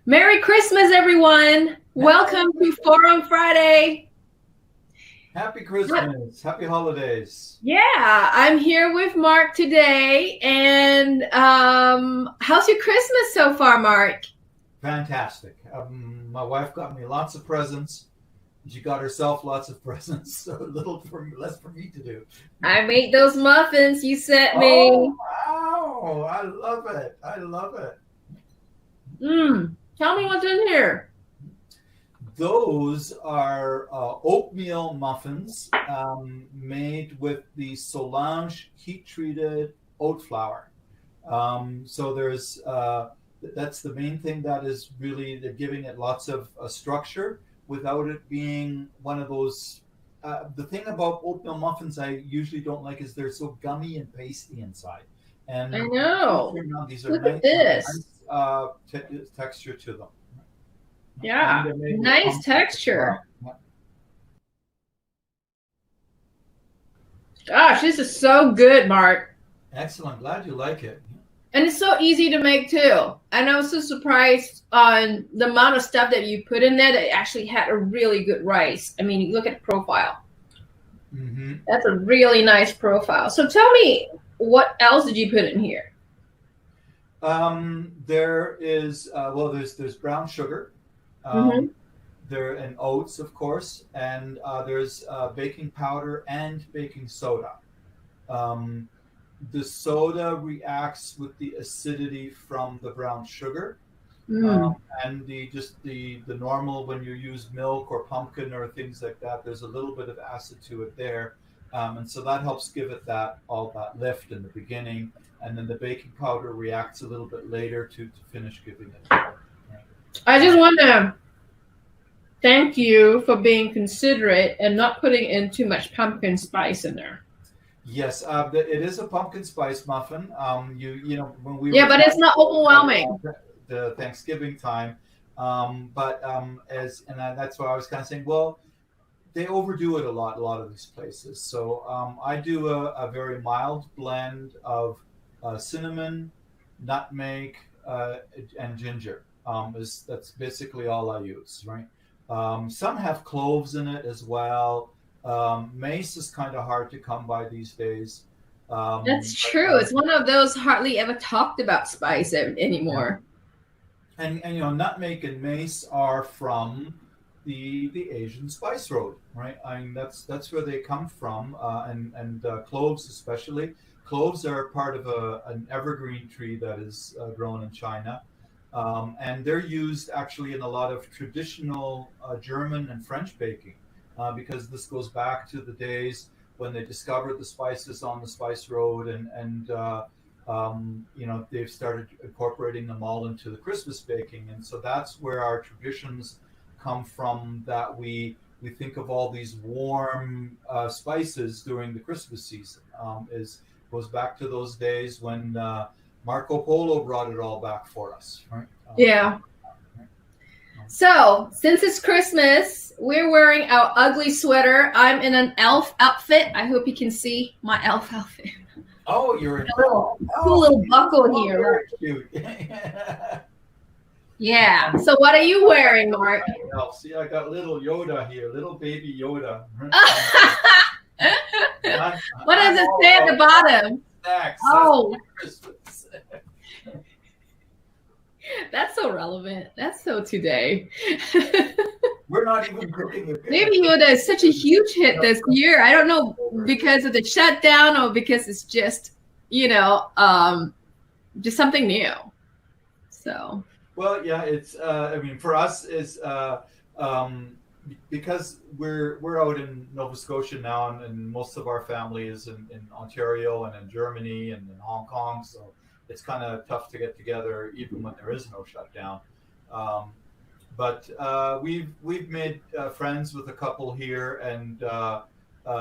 Merry Christmas, everyone. Welcome to Forum Friday. Happy Christmas. Happy holidays. Yeah, I'm here with Mark today. And how's your Christmas so far, Mark? Fantastic. My wife got me lots of presents. She got herself lots of presents, so less for me to do. I made those muffins you sent Oh, me. wow. I love it. I love it. Tell me what's in here. Those are oatmeal muffins made with the Solange heat treated oat flour. So that's the main thing that is really they're giving it lots of structure without it being one of those. The thing about oatmeal muffins I usually don't like is they're so gummy and pasty inside. I And know. these are Look nice, at this. texture to them. And Yeah, they're made with nice pumpkin as texture. well. Gosh, this is so good, Mark. Excellent. Glad you like it. And it's so easy to make too. And I was so surprised on the amount of stuff that you put in there that actually had a really good rice. I mean, look at the profile. Mm-hmm. That's a really nice profile. So tell me, what else did you put in here? There is there's brown sugar, Mm-hmm. um, there and oats, of course, and there's baking powder and baking soda. Um, the soda reacts with the acidity from the brown sugar, Mm. and the normal when you use milk or pumpkin or things like that. There's a little bit of acid to it there, and so that helps give it that lift in the beginning, and then the baking powder reacts a little bit later to finish giving it. Right? I just want to thank you for being considerate and not putting in too much pumpkin spice in there. Yes, it is a pumpkin spice muffin. You know when we Yeah, were but it's talking not overwhelming. about the Thanksgiving time, but as and that's why I was kind of saying, well, they overdo it a lot of these places. So I do a very mild blend of cinnamon, nutmeg, and ginger. That's basically all I use, right? Some have cloves in it as well. Mace is kind of hard to come by these days. That's But, true. It's one of those hardly ever talked about spice yeah. anymore. And you know, nutmeg and mace are from the Asian spice road, right? I mean, that's where they come from, and cloves especially. Cloves are part of an evergreen tree that is grown in China, and they're used actually in a lot of traditional German and French baking, because this goes back to the days when they discovered the spices on the spice road, and you know, they've started incorporating them all into the Christmas baking, and so that's where our traditions come from. That we think of all these warm spices during the Christmas season. Is goes back to those days when Marco Polo brought it all back for us, right? Yeah. So, since it's Christmas, we're wearing our ugly sweater. I'm in an elf outfit. I hope you can see my elf outfit. Oh, you're in. A little Oh, cool little buckle here. very cute. Yeah. So, what are you wearing, Mark? Oh, see, I got little Yoda here, little baby Yoda. What does it say at the bottom? Snacks. Oh, That's Christmas. that's so relevant. That's so today. We're not even cooking it. Baby Yoda is such a huge hit this year. I don't know because of the shutdown or because it's just, just something new. So. Well, yeah, it's. I mean, for us, is because we're out in Nova Scotia now, and most of our family is in Ontario and in Germany and in Hong Kong. So it's kind of tough to get together, even when there is no shutdown. Um, but we've made friends with a couple here, and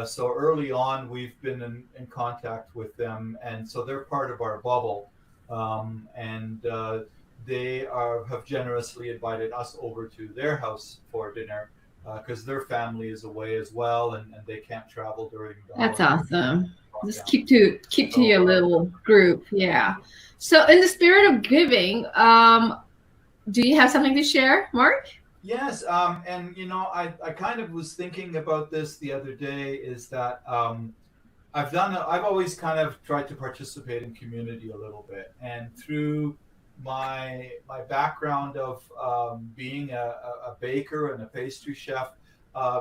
so early on we've been in contact with them, and so they're part of our bubble, and have generously invited us over to their house for dinner because their family is away as well, and they can't travel during the That's holidays. awesome. Just Yeah. keep to your little group. Yeah. So in the spirit of giving, Do you have something to share, Mark? Yes, and I kind of was thinking about this the other day. Is that I've always kind of tried to participate in community a little bit, and through my background of being a baker and a pastry chef,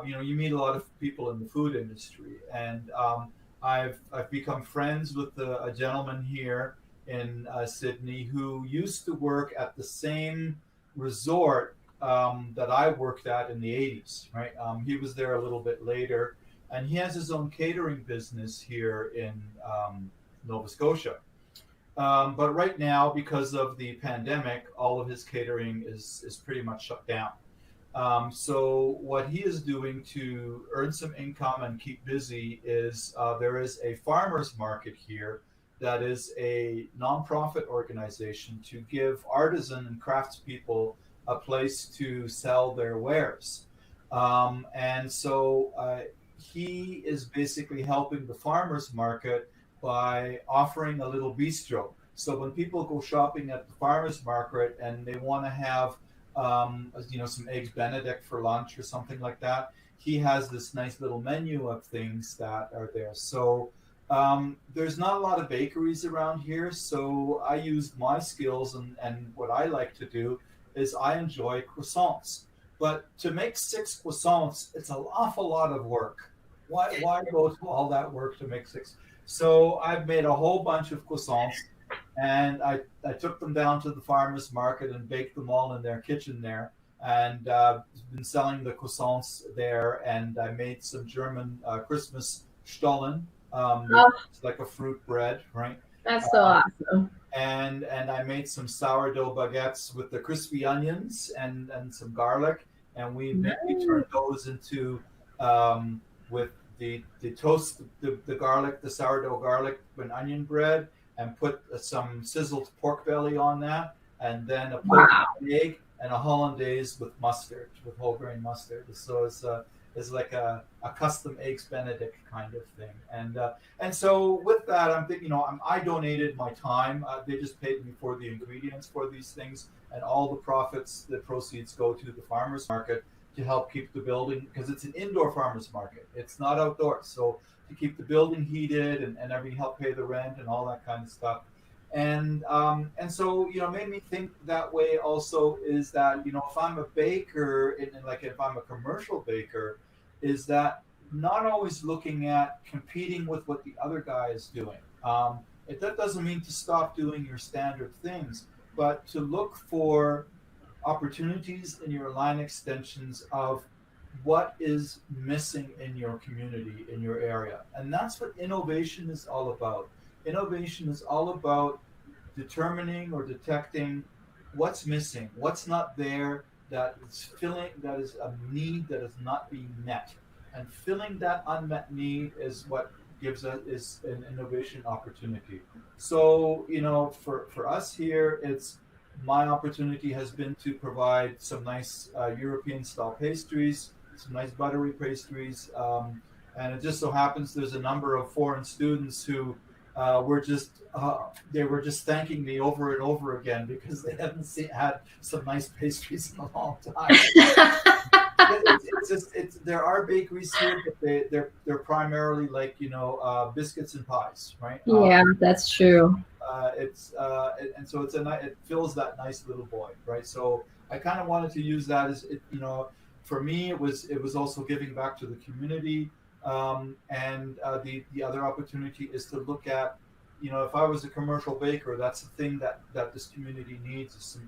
you meet a lot of people in the food industry, and I've become friends with a gentleman here in Sydney who used to work at the same resort that I worked at in the 80s. Right, he was there a little bit later, and he has his own catering business here in Nova Scotia. But right now, because of the pandemic, all of his catering is pretty much shut down. So what he is doing to earn some income and keep busy is there is a farmers market here that is a nonprofit organization to give artisan and craftspeople a place to sell their wares. And so he is basically helping the farmers market by offering a little bistro. So when people go shopping at the farmers market and they want to have, some eggs Benedict for lunch or something like that, he has this nice little menu of things that are there. So there's not a lot of bakeries around here. So I used my skills, and what I like to do is I enjoy croissants. But to make 6 croissants, it's an awful lot of work. Why go to all that work to make 6? So I've made a whole bunch of croissants, and I took them down to the farmers market and baked them all in their kitchen there, and been selling the croissants there. And I made some German Christmas Stollen. Oh, It's like a fruit bread, right? that's so awesome. And I made some sourdough baguettes with the crispy onions and some garlic, and we turned those into with the toast, the garlic, the sourdough garlic and onion bread, and put some sizzled pork belly on that, and then a poached Wow. egg and a hollandaise with mustard, with whole grain mustard. So it's like a custom eggs Benedict kind of thing. And so with that, I'm thinking, I donated my time. They just paid me for the ingredients for these things, and all the profits, the proceeds go to the farmers market to help keep the building, because it's an indoor farmers market. It's not outdoors. So to keep the building heated and everything, help pay the rent and all that kind of stuff. And so made me think that way also, is that if I'm a baker, and like if I'm a commercial baker, is that not always looking at competing with what the other guy is doing. That doesn't mean to stop doing your standard things, but to look for opportunities in your line extensions of what is missing in your community, in your area. And that's what innovation is all about. Innovation is all about determining or detecting what's missing, what's not there, that is a need that is not being met. And filling that unmet need is what gives us is an innovation opportunity. So, for us here, it's my opportunity has been to provide some nice European style pastries, some nice buttery pastries. And it just so happens there's a number of foreign students who they were just thanking me over and over again because they hadn't had some nice pastries in a long time. There are bakeries here, but they're primarily like biscuits and pies, right? Yeah, that's true. And so it fills that nice little void, right? So I kind of wanted to use that as for me it was also giving back to the community, and the other opportunity is to look at if I was a commercial baker, that's the thing that this community needs, is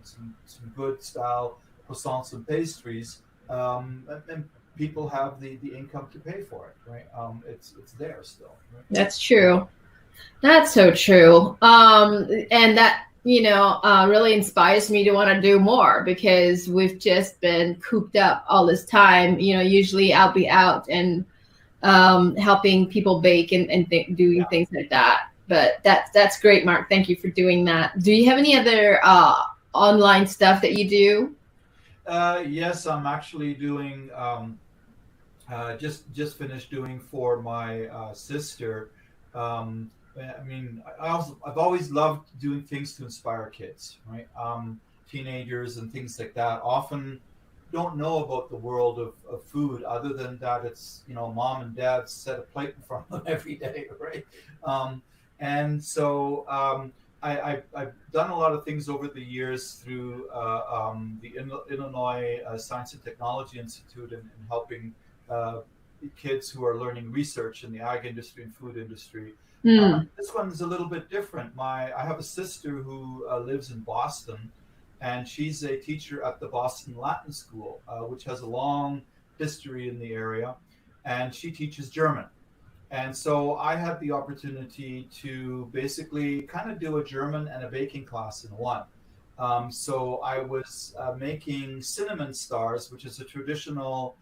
some good style croissants and pastries, and people have the income to pay for it, right? It's there still, right? That's true. That's so true. And that, really inspires me to want to do more, because we've just been cooped up all this time. Usually I'll be out and helping people bake and doing things like that. But that's great, Mark. Thank you for doing that. Do you have any other online stuff that you do? Yes, I'm actually doing just finished doing for my sister. I've always loved doing things to inspire kids, right? teenagers and things like that often don't know about the world of food, other than that it's, mom and dad set a plate in front of them every day, right? And so I've done a lot of things over the years through the Illinois Science and Technology Institute, and helping kids who are learning research in the ag industry and food industry. This one's a little bit different. I have a sister who lives in Boston, and she's a teacher at the Boston Latin School, which has a long history in the area, and she teaches German. And so I had the opportunity to basically kind of do a German and a baking class in one. So I was making cinnamon stars, which is a traditional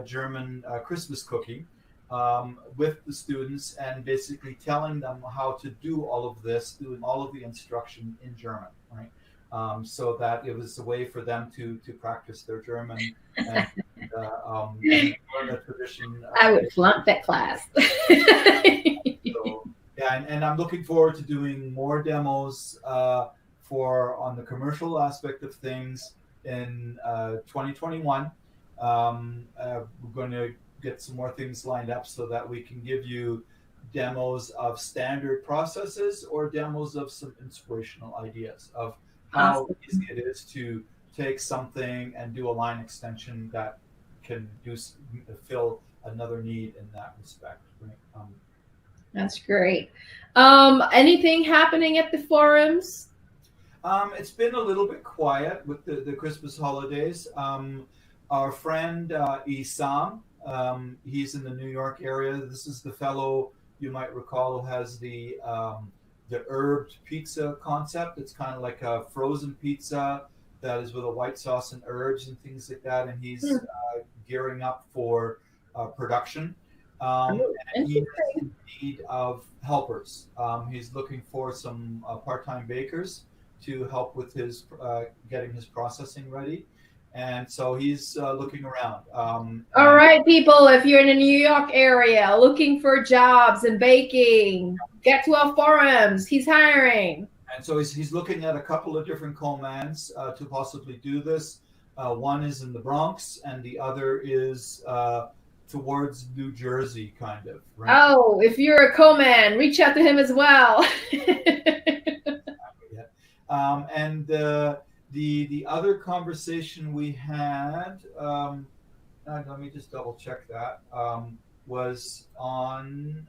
German Christmas cookie, with the students, and basically telling them how to do all of this, doing all of the instruction in German, right? So that it was a way for them to practice their German and learn a tradition. I would flunk that class. So, yeah, and I'm looking forward to doing more demos on the commercial aspect of things in 2021. We're going to get some more things lined up so that we can give you demos of standard processes or demos of some inspirational ideas of how easy it is to take something and do a line extension that can fill another need in that respect. Right? That's great. Anything happening at the forums? It's been a little bit quiet with the Christmas holidays. Our friend Isam, he's in the New York area. This is the fellow you might recall who has the herbed pizza concept. It's kind of like a frozen pizza that is with a white sauce and herbs and things like that. And he's gearing up for production. And he is in need of helpers. He's looking for some part-time bakers to help with his getting his processing ready. And so he's looking around. All right, people, if you're in the New York area looking for jobs in baking, get to our forums. He's hiring. And so he's looking at a couple of different co-mans to possibly do this. One is in the Bronx, and the other is towards New Jersey, kind of. Right? Oh, if you're a co-man, reach out to him as well. And the other conversation we had, let me just double check that, was on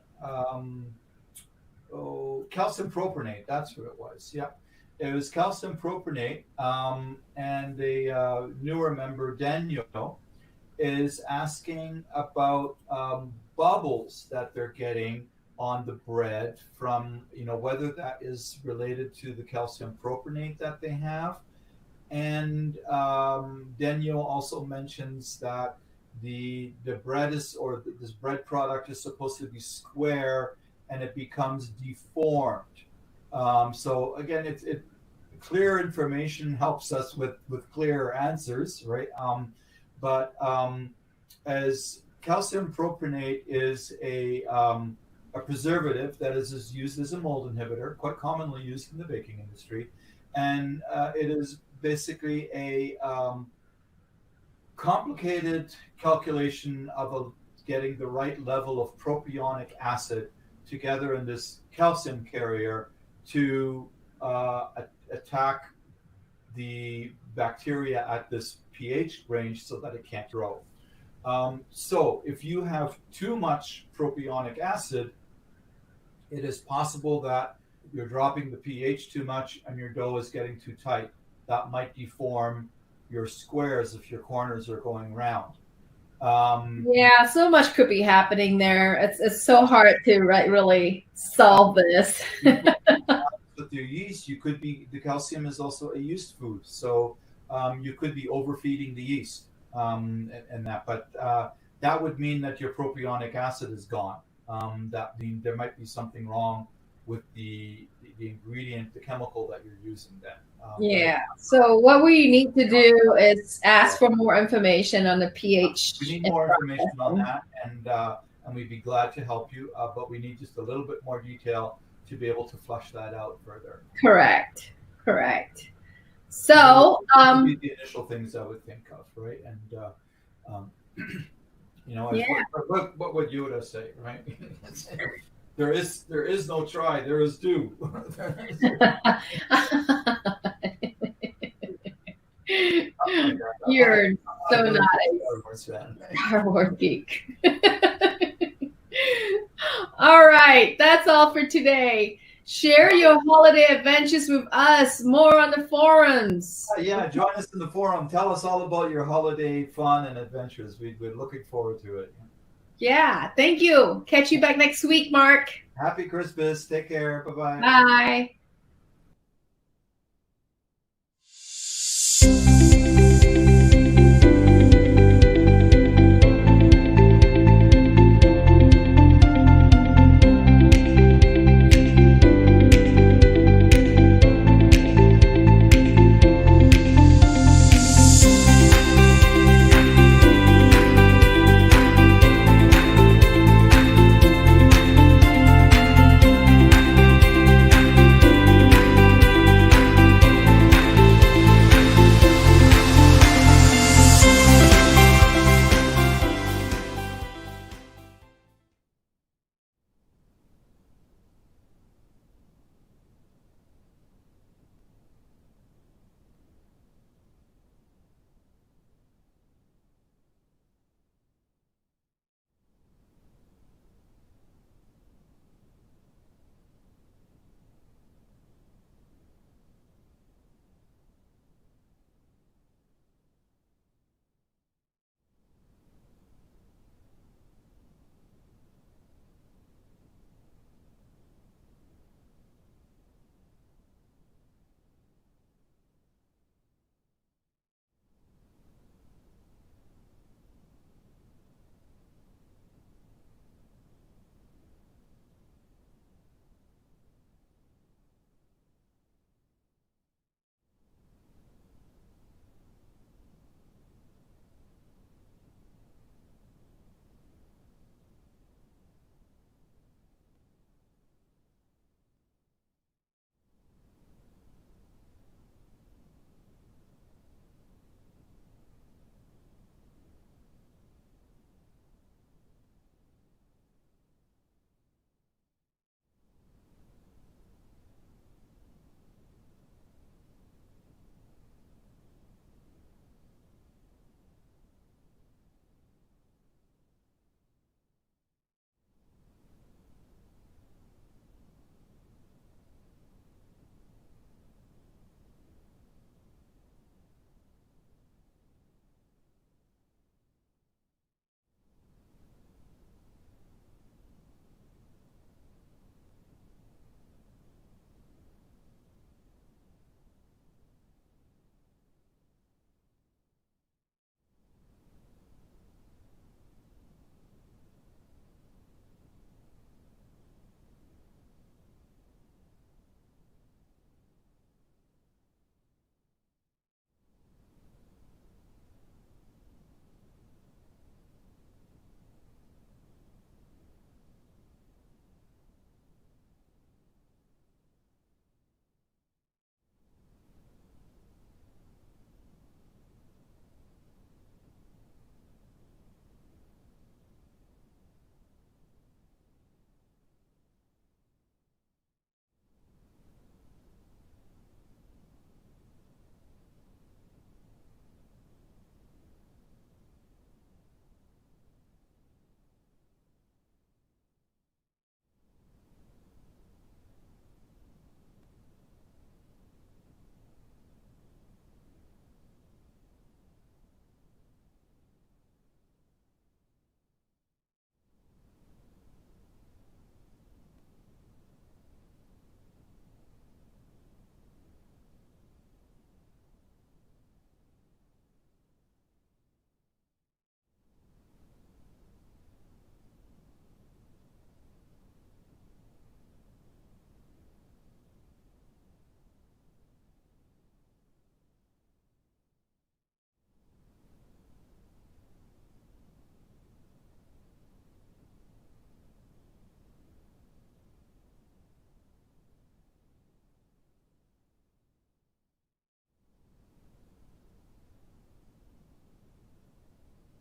calcium propionate. That's what it was. Yeah, it was calcium propionate. And the newer member, Daniel, is asking about bubbles that they're getting on the bread from, whether that is related to the calcium propionate that they have. And Daniel also mentions that the bread this bread product is supposed to be square, and it becomes deformed. So again, it clear information helps us with clearer answers, right? But as calcium propionate is a preservative that is used as a mold inhibitor, quite commonly used in the baking industry, and it is basically a complicated calculation of getting the right level of propionic acid together in this calcium carrier to attack the bacteria at this pH range so that it can't grow. So if you have too much propionic acid, it is possible that you're dropping the pH too much and your dough is getting too tight. That might deform your squares if your corners are going round. Yeah, so much could be happening there. It's so hard to really solve this. With your yeast, the calcium is also a yeast food, so you could be overfeeding the yeast and that. But that would mean that your propionic acid is gone. That means there might be something wrong with the ingredient, the chemical that you're using then. Yeah. So what we need to do is ask for more information on the pH. We need more information on that, and we'd be glad to help you. But we need just a little bit more detail to be able to flush that out further. Correct. So, those would be the initial things I would think of, right? And um, yeah. what would Yoda say, right? there is no try, there is do. You're so I'm not really a Star Wars fan. Star Wars geek. All right, that's all for today. Share your holiday adventures with us. More on the forums. Yeah, join us in the forum. Tell us all about your holiday fun and adventures. We're looking forward to it. Yeah, thank you. Catch you back next week, Mark. Happy Christmas. Take care. Bye-bye. Bye.